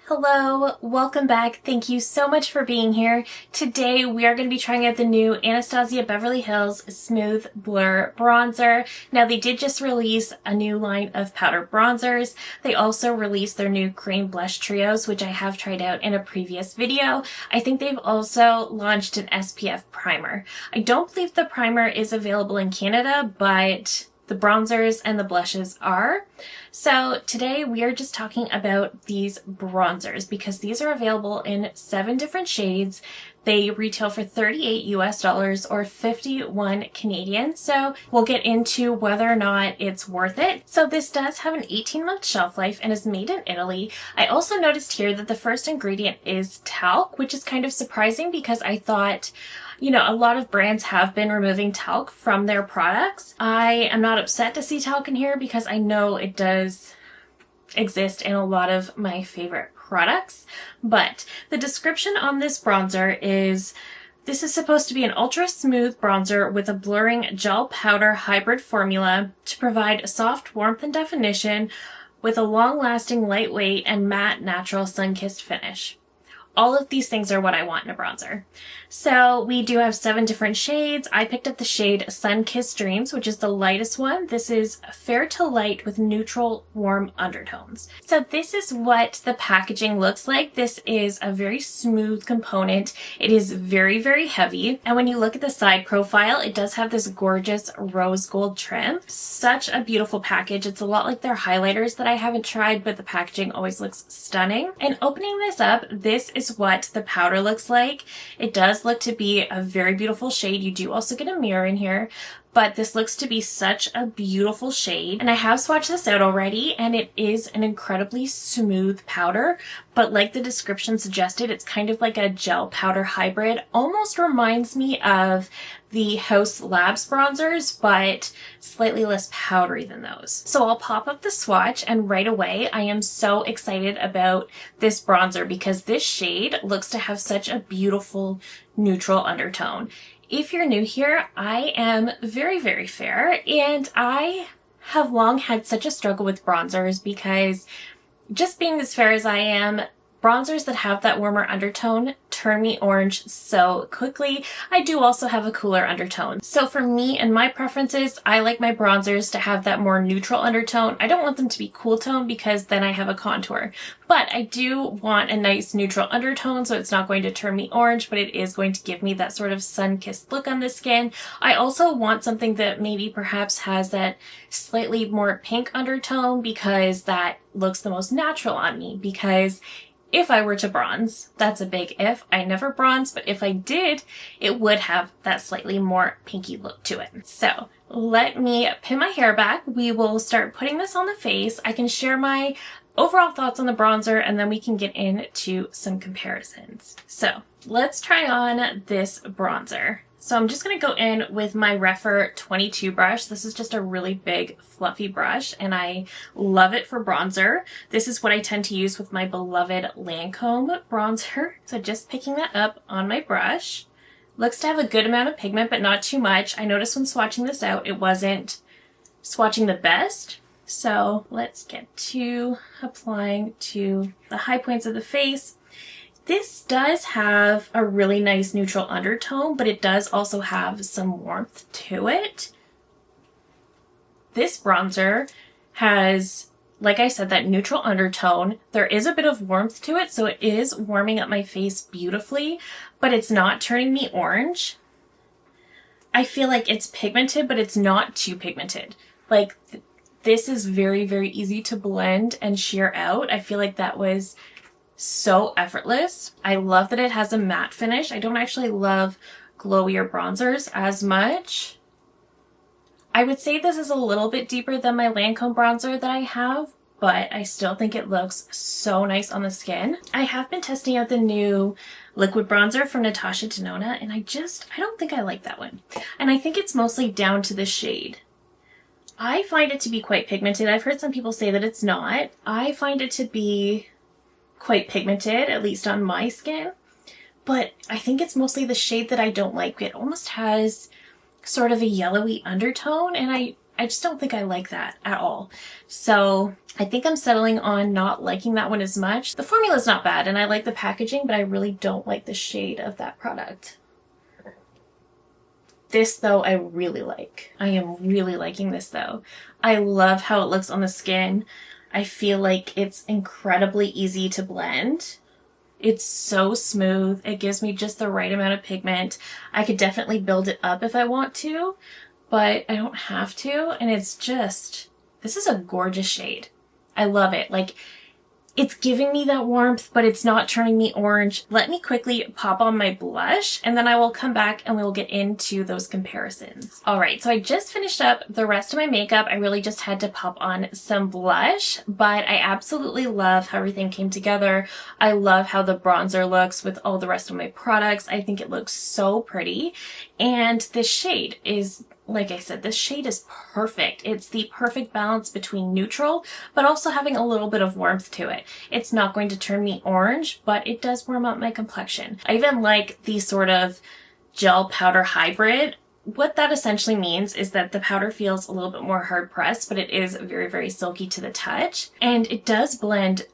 Hello, welcome back. Thank you so much for being here. Today we are going to be trying out the new Anastasia Beverly Hills Smooth Blur Bronzer. Now they did just release a new line of powder bronzers. They also released their new cream blush trios, which I have tried out in a previous video. I think they've also launched an SPF primer. I don't believe the primer is available in Canada, but the bronzers and the blushes are. So today we are just talking about these bronzers because these are available in 7 different shades. They retail for $38 US or 51 Canadian. So we'll get into whether or not it's worth it. So this does have an 18-month shelf life and is made in Italy. I also noticed here that the first ingredient is talc, which is kind of surprising because I thought, you know, a lot of brands have been removing talc from their products. I am not upset to see talc in here because I know it does exist in a lot of my favorite products. But the description on this bronzer is, this is supposed to be an ultra smooth bronzer with a blurring gel powder hybrid formula to provide soft warmth and definition with a long-lasting, lightweight, and matte natural sun-kissed finish. All of these things are what I want in a bronzer. So we do have 7 different shades. I picked up the shade Sun-Kissed Dreams, which is the lightest one. This is fair to light with neutral warm undertones. So this is what the packaging looks like. This is a very smooth component. It is very, very heavy. And when you look at the side profile, it does have this gorgeous rose gold trim. Such a beautiful package. It's a lot like their highlighters that I haven't tried, but the packaging always looks stunning. And opening this up, this is what the powder looks like. It does look to be a very beautiful shade. You do also get a mirror in here, but this looks to be such a beautiful shade. And I have swatched this out already, and it is an incredibly smooth powder, but like the description suggested, it's kind of like a gel powder hybrid. Almost reminds me of the House Labs bronzers, but slightly less powdery than those. So I'll pop up the swatch, and right away I am so excited about this bronzer because this shade looks to have such a beautiful neutral undertone. If you're new here, I am very, very fair, and I have long had such a struggle with bronzers because just being as fair as I am, bronzers that have that warmer undertone turn me orange so quickly. I do also have a cooler undertone. So for me and my preferences, I like my bronzers to have that more neutral undertone. I don't want them to be cool tone because then I have a contour. But I do want a nice neutral undertone so it's not going to turn me orange, but it is going to give me that sort of sun-kissed look on the skin. I also want something that maybe perhaps has that slightly more pink undertone because that looks the most natural on me. Because if I were to bronze, that's a big if. I never bronze, but if I did, it would have that slightly more pinky look to it. So let me pin my hair back. We will start putting this on the face. I can share my overall thoughts on the bronzer and then we can get into some comparisons. So let's try on this bronzer. So I'm just going to go in with my Refer 22 brush. This is just a really big fluffy brush and I love it for bronzer. This is what I tend to use with my beloved Lancome bronzer. So just picking that up on my brush. Looks to have a good amount of pigment, but not too much. I noticed when swatching this out, it wasn't swatching the best. So let's get to applying to the high points of the face. This does have a really nice neutral undertone, but it does also have some warmth to it. This bronzer has, like I said, that neutral undertone. There is a bit of warmth to it, so it is warming up my face beautifully, but it's not turning me orange. I feel like it's pigmented, but it's not too pigmented. Like, this is very, very easy to blend and sheer out. I feel like that was so effortless. I love that it has a matte finish. I don't actually love glowier bronzers as much. I would say this is a little bit deeper than my Lancome bronzer that I have, but I still think it looks so nice on the skin. I have been testing out the new liquid bronzer from Natasha Denona, and I don't think I like that one. And I think it's mostly down to the shade. I find it to be quite pigmented. I've heard some people say that it's not. I find it to be quite pigmented, at least on my skin, but I think it's mostly the shade that I don't like. It almost has sort of a yellowy undertone, and I just don't think I like that at all. So I think I'm settling on not liking that one as much. The formula is not bad and I like the packaging, but I really don't like the shade of that product. This though, I really like. I am really liking this though. I love how it looks on the skin. I feel like it's incredibly easy to blend. It's so smooth. It gives me just the right amount of pigment. I could definitely build it up if I want to, but I don't have to. And it's just, this is a gorgeous shade. I love it. Like, it's giving me that warmth, but it's not turning me orange. Let me quickly pop on my blush and then I will come back and we will get into those comparisons. All right, so I just finished up the rest of my makeup. I really just had to pop on some blush, but I absolutely love how everything came together. I love how the bronzer looks with all the rest of my products. I think it looks so pretty. And this shade is, like I said, this shade is perfect. It's the perfect balance between neutral, but also having a little bit of warmth to it. It's not going to turn me orange, but it does warm up my complexion. I even like the sort of gel powder hybrid. What that essentially means is that the powder feels a little bit more hard pressed, but it is very, very silky to the touch. And it does blend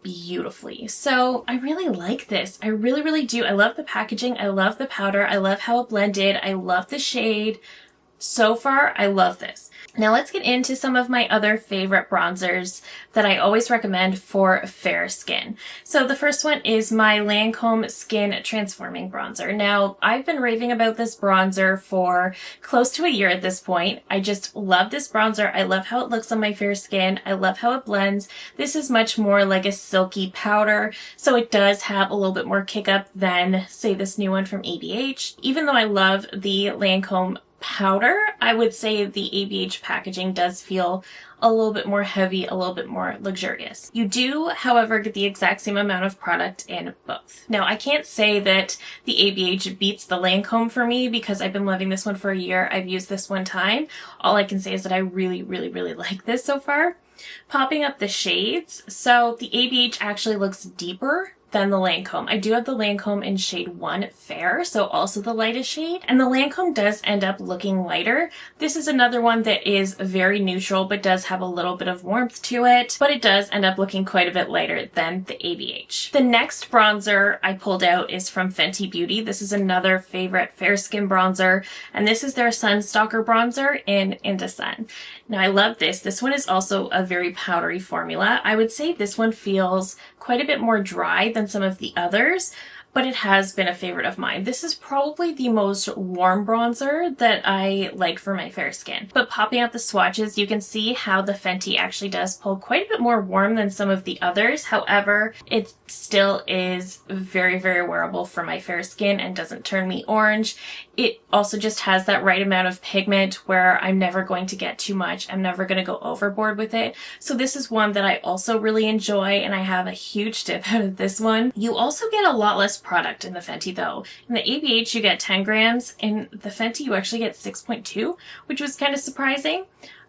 beautifully. So I really like this. I really, really do. I love the packaging. I love the powder. I love how it blended. I love the shade. So far, I love this. Now let's get into some of my other favorite bronzers that I always recommend for fair skin. So the first one is my Lancome Skin Transforming Bronzer. Now, I've been raving about this bronzer for close to a year at this point. I just love this bronzer. I love how it looks on my fair skin. I love how it blends. This is much more like a silky powder, so it does have a little bit more kick up than, say, this new one from ABH. Even though I love the Lancome powder, I would say the ABH packaging does feel a little bit more heavy, a little bit more luxurious. You do, however, get the exact same amount of product in both. Now, I can't say that the ABH beats the Lancome for me because I've been loving this one for a year. I've used this one time. All I can say is that I really, really, really like this so far. Popping up the shades, so the ABH actually looks deeper than the Lancome. I do have the Lancome in shade 1 Fair, so also the lightest shade, and the Lancome does end up looking lighter. This is another one that is very neutral but does have a little bit of warmth to it, but it does end up looking quite a bit lighter than the ABH. The next bronzer I pulled out is from Fenty Beauty. This is another favorite fair skin bronzer, and this is their Sunstalker bronzer in Into Sun. Now I love this. This one is also a very powdery formula. I would say this one feels quite a bit more dry than some of the others, but it has been a favorite of mine. This is probably the most warm bronzer that I like for my fair skin. But popping out the swatches, you can see how the Fenty actually does pull quite a bit more warm than some of the others. However, it still is very, very wearable for my fair skin and doesn't turn me orange. It also just has that right amount of pigment where I'm never going to get too much. I'm never going to go overboard with it. So this is one that I also really enjoy, and I have a huge tip out of this one. You also get a lot less product in the Fenty though. In the ABH you get 10 grams, in the Fenty you actually get 6.2, which was kind of surprising.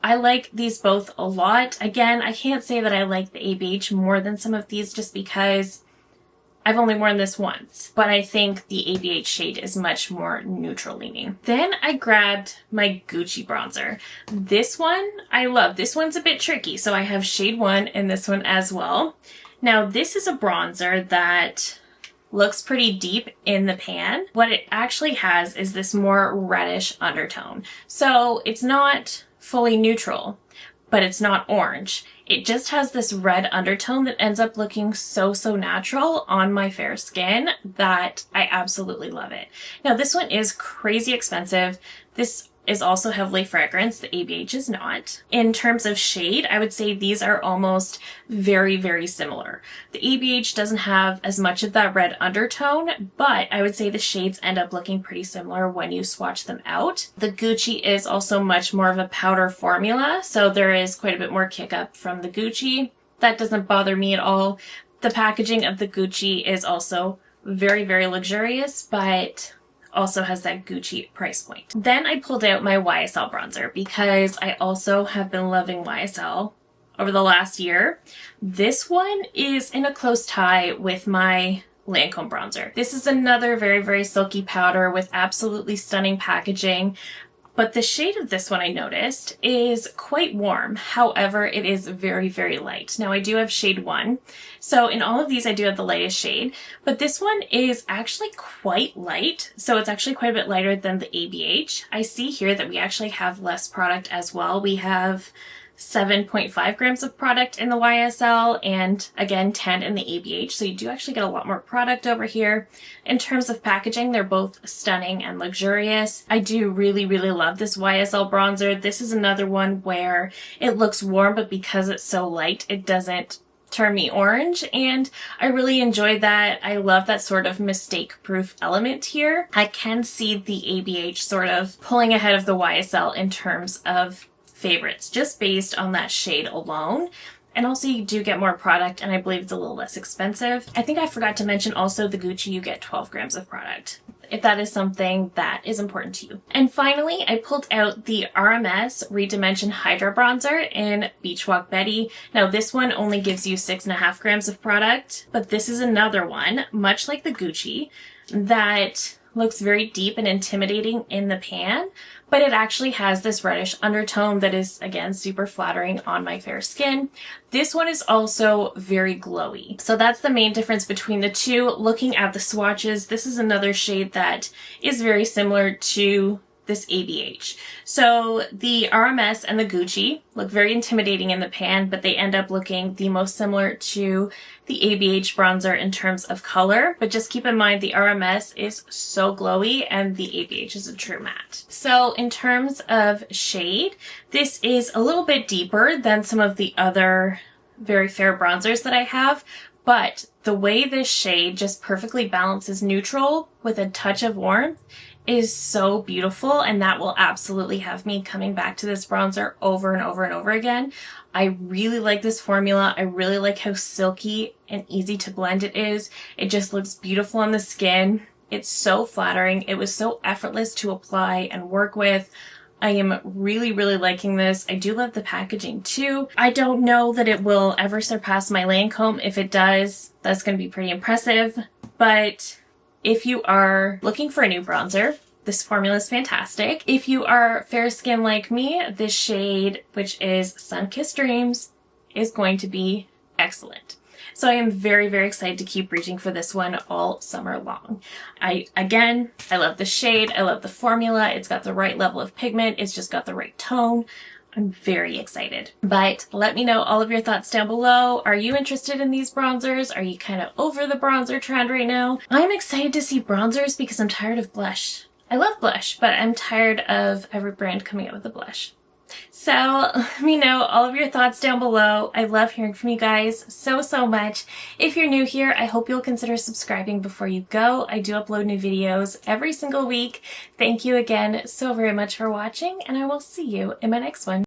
I like these both a lot. Again, I can't say that I like the ABH more than some of these just because I've only worn this once, but I think the ABH shade is much more neutral leaning. Then I grabbed my Gucci bronzer. This one I love. This one's a bit tricky, so I have shade 1 in this one as well. Now this is a bronzer that looks pretty deep in the pan. What it actually has is this more reddish undertone. So it's not fully neutral, but it's not orange. It just has this red undertone that ends up looking so natural on my fair skin that I absolutely love it. Now this one is crazy expensive. This is also heavily fragranced. The ABH is not. In terms of shade, I would say these are almost very, very similar. The ABH doesn't have as much of that red undertone, but I would say the shades end up looking pretty similar when you swatch them out. The Gucci is also much more of a powder formula, so there is quite a bit more kick up from the Gucci. That doesn't bother me at all. The packaging of the Gucci is also very, very luxurious, but also has that Gucci price point. Then I pulled out my YSL bronzer because I also have been loving YSL over the last year. This one is in a close tie with my Lancome bronzer. This is another very, very silky powder with absolutely stunning packaging. But the shade of this one I noticed is quite warm. However, it is very, very light. Now I do have shade 1. So in all of these I do have the lightest shade, but this one is actually quite light. So it's actually quite a bit lighter than the ABH. I see here that we actually have less product as well. We have 7.5 grams of product in the YSL and again 10 in the ABH, so you do actually get a lot more product over here. In terms of packaging, they're both stunning and luxurious. I do really, really love this YSL bronzer. This is another one where it looks warm, but because it's so light, it doesn't turn me orange, and I really enjoy that. I love that sort of mistake-proof element here. I can see the ABH sort of pulling ahead of the YSL in terms of favorites, just based on that shade alone. And also you do get more product, and I believe it's a little less expensive. I think I forgot to mention also the Gucci, you get 12 grams of product, if that is something that is important to you. And finally, I pulled out the RMS Redimension Hydra Bronzer in Beach Walk Betty. Now this one only gives you 6.5 grams of product, but this is another one, much like the Gucci, that looks very deep and intimidating in the pan, but it actually has this reddish undertone that is, again, super flattering on my fair skin. This one is also very glowy. So that's the main difference between the two. Looking at the swatches, this is another shade that is very similar to this ABH. So the RMS and the Gucci look very intimidating in the pan, but they end up looking the most similar to the ABH bronzer in terms of color. But just keep in mind the RMS is so glowy and the ABH is a true matte. So in terms of shade, this is a little bit deeper than some of the other very fair bronzers that I have, but the way this shade just perfectly balances neutral with a touch of warmth is so beautiful, and that will absolutely have me coming back to this bronzer over and over and over again. I really like this formula. I really like how silky and easy to blend it is. It just looks beautiful on the skin. It's so flattering. It was so effortless to apply and work with. I am really, really liking this. I do love the packaging too. I don't know that it will ever surpass my Lancome. If it does, that's going to be pretty impressive. But if you are looking for a new bronzer, this formula is fantastic. If you are fair skin like me, this shade, which is Sun-Kissed Dreams, is going to be excellent. So I am very, very excited to keep reaching for this one all summer long. I love the shade. I love the formula. It's got the right level of pigment. It's just got the right tone. I'm very excited. But let me know all of your thoughts down below. Are you interested in these bronzers? Are you kind of over the bronzer trend right now? I'm excited to see bronzers because I'm tired of blush. I love blush, but I'm tired of every brand coming out with a blush. So let me know all of your thoughts down below. I love hearing from you guys so, so much. If you're new here, I hope you'll consider subscribing before you go. I do upload new videos every single week. Thank you again so very much for watching, and I will see you in my next one.